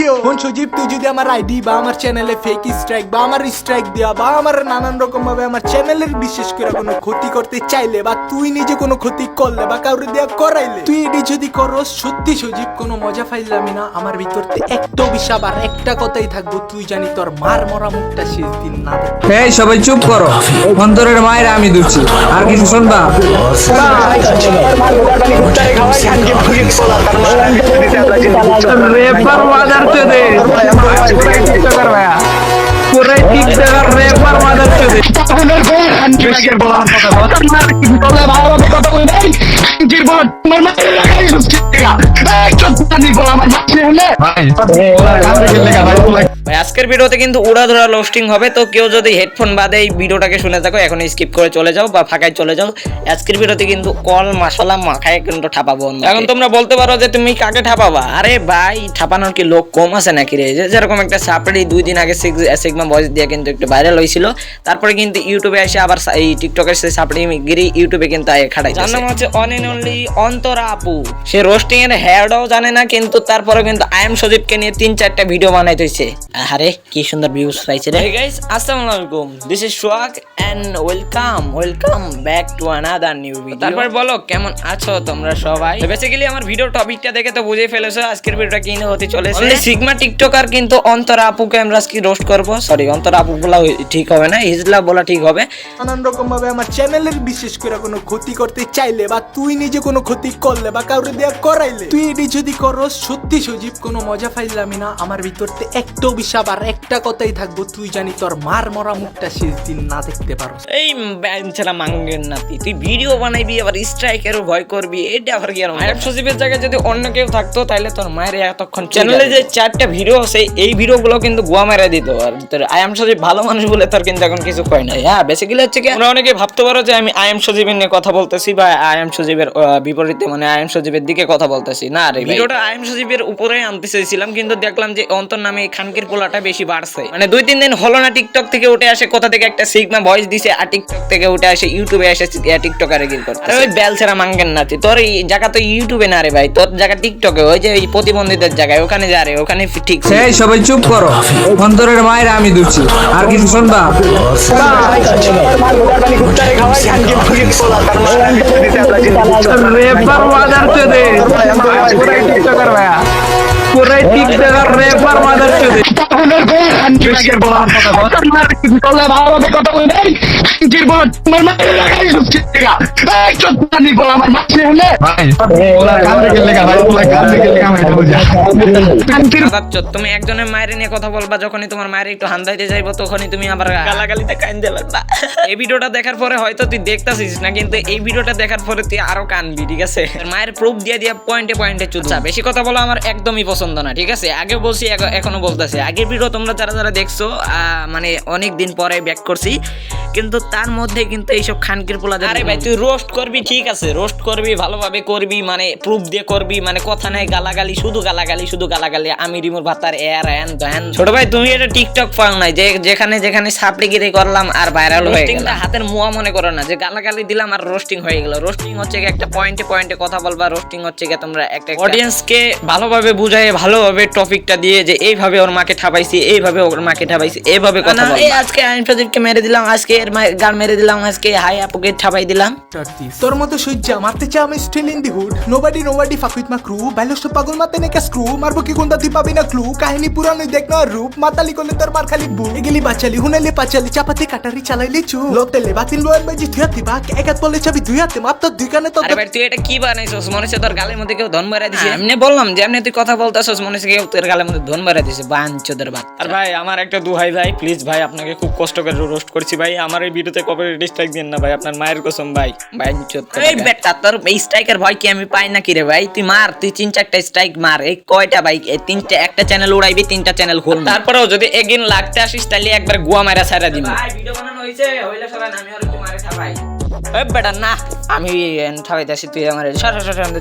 You কোন সজীব তুই যদি আমার আইডি বা আমার চ্যানেলে ফেক স্ট্রাইক বা আমার স্ট্রাইক দেওয়া বা আমার নানান রকম ভাবে আমার চ্যানেলের বিশেষ করে কোনো ক্ষতি করতে চাইলে বা তুই নিজে কোনো ক্ষতি করলে বা কাউরে দেয়া করাইলে তুই এটি যদি করস সত্যি সজীব কোনো মজা পাইলামি না আমার ভিতরতে একটা অভিশাপ আর একটা কথাই থাকবো তুই জানি তোর মার মরা মুখটা শেষ দিন না দেখতে। এই সবাই চুপ করো, অন্তরের মায়ের আমি দুছি আর কিছু শুনবা? রেপার মাদার চোদে পুরো টিকটকার রেপার মাদার চোদে আজকের ভিডিওতে কিন্তু উড়াধুরা লোস্টিং হবে, তো কেউ যদি হেডফোন বাদে এই ভিডিওটাকে শুনে থাকো এখন স্কিপ করে চলে যাও বা ফাঁকায় চলে যাও। আজকের ভিডিওতে কিন্তু কল মশলা মাখায় কিন্তু ঠাপাবো। এখন তোমরা বলতে পারো যে তুমি কাকে ঠাপাবা? আরে ভাই ঠাপানোর কি লোক কম আছে নাকি রে? যেরকম একটা সাপড়ি 2 দিন আগে সিগমা ভয়েস দিয়ে কিন্তু একটু ভাইরাল হয়েছিল, তারপরে কিন্তু ইউটিউবে এসে আবার এই টিকটকের সেই সাপড়ি গিরি ইউটিউবে কিন্তু খাটাই। যার নাম হচ্ছে অন এন্ড অনলি অন্তরা আপু। সে রোস্টিং এর হেয়ারটাও জানে না, কিন্তু তারপরে কিন্তু আই এম সজীবকে নিয়ে 3-4টা ভিডিও বানাইতেছে। আরে কি সুন্দর ভিউজ পাইছে রে। Hey guys, আসসালামু আলাইকুম, this is Sohag and welcome back to another new video. তারপর বলো কেমন আছো তোমরা সবাই? বেসিক্যালি আমার ভিডিও টপিকটা দেখে তো বুঝেই ফেলেছো আজকের ভিডিওটা কি নিয়ে হতে চলেছে। সিগমা টিকটকার কিন্তু অন্তরা আপুকে আমরা আজকে রোস্ট করব। সরি, অন্তরা আপু বলা ঠিক হবে না, হিজলা বলা ঠিক হবে। নানান রকম ভাবে আমার চ্যানেলের বিশেষ করে কোনো ক্ষতি করতে চাইলে বা তুই নিজে কোনো ক্ষতি করলে বা কাউরে দেয়া করাইলে তুই এটি যদি করস সত্যি সজীব কোনো মজা পাইলামি না আমার ভিতরতে একটা অভিশাপ আর একটা কথাই থাকবো তুই জানি তোর মার মরা মুখটা শেষ দিন না দেখতে পারো। এই ব্যাঞ্চেরা মাঙ্গের নাতি, তুই ভিডিও বানাইবি আবার স্ট্রাইকেরও ভয় করবি, এটা আবার কি? আর আই এম সজীবের জায়গায় যদি অন্য কেউ থাকতো তাহলে তোর মায়ের এতক্ষণ চ্যানেলে যে 4টা ভিডিও আছে এই ভিডিওগুলো কিন্তু গোয়া মেরে দিত। আর তোর আই এম সজীব ভালো মানুষ বলে তোর কিন্তু এখন কিছু কয় না। হ্যাঁ, বেসিক্যালি হচ্ছে কি আমরা অনেকে ভাবতে পারো যে আমি আই এম সজীবের নিয়ে কথা বলতেছি বা আই এম সজীবের বিপরীতে মানে আই এম সজীবের দিকে কথা বলতেছি না। রে ভিডিওটা আই এম সজীবের উপরে আনতে চাইছিলাম, কিন্তু দেখলাম যে অন্তর নামে খানকির পোলাটা বেশি বাড়ছে। মানে 2-3 দিন হলো না টিকটক থেকে উঠে আসে, কোথা থেকে একটা সিগমা ভয়েস দিছে, আর টিকটক থেকে উঠে আসে ইউটিউবে এসে টিকটকারে গিল করতে। ওই বেলছেরা মাঙ্গেন নাতি, তোর এই জায়গা তো ইউটিউবে না রে ভাই, তোর জায়গা টিকটকে, ওই যে এই প্রতিবন্ধীদের জায়গায় ওখানে যা রে, ওখানে ঠিক। এই সবাই চুপ করো, অন্তরের মায়ের আমি দুছি আর কিছু শুনবা? রেপার মাদার চোদে পুরো টিকটকার রেপার মাদার চোদে তুমি একজনের মায়ের নিয়ে কথা বলবা, যখনই তোমার মায়ের একটু হান্দাইতে যাইবো তখনই তুমি আবার গালাগালিতে কান্দে লাগবা। এই ভিডিওটা দেখার পরে হয়তো তুই দেখতাছিস না, কিন্তু এই ভিডিওটা দেখার পরে তুই আরো কানবি, ঠিক আছে? মায়ের প্রুফ দিয়ে পয়েন্টে চুদছা। বেশি কথা বলা আমার একদমই পছন্দ না, ঠিক আছে? আগে বলছি এখনো বলতেছি। আগের ভিডিও তোমরা যারা দেখছো মানে অনেক দিন পরে ব্যাক করছি, কিন্তু তার মধ্যে কিন্তু এইসব খানকির পোলা। আরে ভাই তুই রোস্ট করবি, ঠিক আছে, রোস্ট করবি, ভালোভাবে করবি, মানে প্রুফ দিয়ে করবি, মানে কথা নাই গালাগালি, শুধু গালাগালি। আমি রিমোর ভাতার এর এন দেন। ছোট ভাই তুমি এটা টিকটক পাও নাই যে যেখানে সাপড়িগিরি করলাম আর ভাইরাল হয়ে গেল। হাতের মুয়া মনে করো না যে গালাগালি দিলাম আর রোস্টিং হয়ে গেল। রোস্টিং হচ্ছে একটা পয়েন্টে কথা বলবা। রোস্টিং হচ্ছে তোমরা একটা অডিয়েন্সকে ভালোভাবে বুঝাই, ভালোভাবে টপিকটা দিয়ে যে এইভাবে ওর মাকে ঠাপাইছি, এইভাবে ওর মাকে ঠাপাইছি, এইভাবে কথা বলবা। এই আজকে আইন সজীবকে মেরে দিলাম, আজকে এর গাল মেরে দিলাম, আজকে হাই আপুকে ঠাপাই দিলাম। তোর মতো সজ্জা মারতে চাই আমি still in the hood, nobody fuck with my crew, বাইলস পাগল মাতে নেকা স্ক্রু, মারবো কি কোনটা তুই পাবি না ক্লু, কাহিনী পুরানো দেখ না রূপ, মাতালি করলে তোর মার খালি বু, এগিলি বাচালি হুনালি পাচালি, চাপাতি কাটারি চালাইলি চু, লোতেলে বাতিল লোয়ার বাজি তুই হাতে বাক, একাত বলে চাবি দুই হাতে মাপ তোর দুই কানে তো। আরে ভাই তুই এটা কি বানাইছস? মনে হচ্ছে তোর গালের মধ্যে কেউ ধন মারা দিছে। এমনি বললাম যে এমনি তুই কথা বলতাছস, মনে হচ্ছে কেউ তোর গালের মধ্যে ধন মারা দিছে, বাঞ্চোদের বাত। আর ভাই আমার একটা দুহাই ভাই, প্লিজ ভাই আপনাকে খুব কষ্ট করে রোস্ট করছি ভাই, আমার এই ভিডিওতে কপিরাইট স্ট্রাইক দেন না ভাই, আপনার মায়ের কসম ভাই। বাঞ্চোদ এই বেটা, তোর এই স্ট্রাইকের ভয় কি আমি পাই না কি রে ভাই? তুই মার, তুই 3-4টা স্ট্রাইক মার। এই কয়টা ভাই? এই 3টা, একটা চ্যানেল উড়াইবি, 3টা চ্যানেল খুল। তারপরেও যদি এগিন লাগতে আসিস তাহলে একবার গুয়া মারা ছাড়া দিবি। ভাই ভিডিও বানানো হইছে, হইলে সবাই আমি আর একটু মারে খাবাই। এ বেটা না আমি ঠাবাইতেছি তুই আমার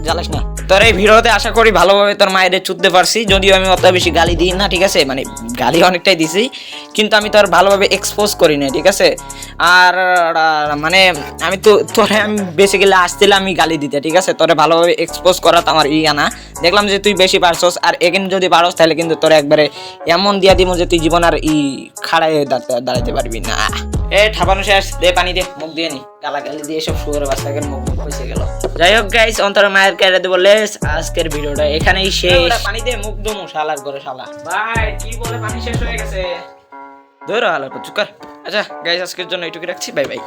জ্বালাস না। তোর এই ভিডিওতে আশা করি ভালোভাবে তোর মায়ের চুদতে পারছি, যদিও আমি অত বেশি গালি দিই না, ঠিক আছে, মানে গালি অনেকটাই দিছি কিন্তু আমি তোর ভালোভাবে এক্সপোজ করি না, ঠিক আছে। আর মানে আমি তো তোরে আমি বেসিক্যালি আসছিলাম আমি গালি দিতে, ঠিক আছে, তোরে ভালোভাবে এক্সপোজ করা তো আমার ইয়া না। দেখলাম যে তুই বেশি পারছস, আর এখানে যদি পারস তাহলে কিন্তু তোর একবারে এমন দিয়া দিব যে তুই জীবন আর খাড়ায় দাঁড়াইতে পারবি না। এ ঠাপানো শেষ, দে পানি দে, মুখ দিয়ে নি, গালাগালি দিয়ে সব শুয়ার বাচ্চাকে মুখ হয়েছে গেল। যাই হোক গাইস, অন্তর মায়ের কেটে দেবো লেস, আজকের ভিডিওটা এখানেই শেষ। পানি দে, মুখ দমু শালার করে শালা। ভাই কি বলে পানি শেষ হয়ে গেছে, ধরো হালার চুকার। আচ্ছা গাইস, আজকের জন্য এইটুকু রাখছি, বাই বাই।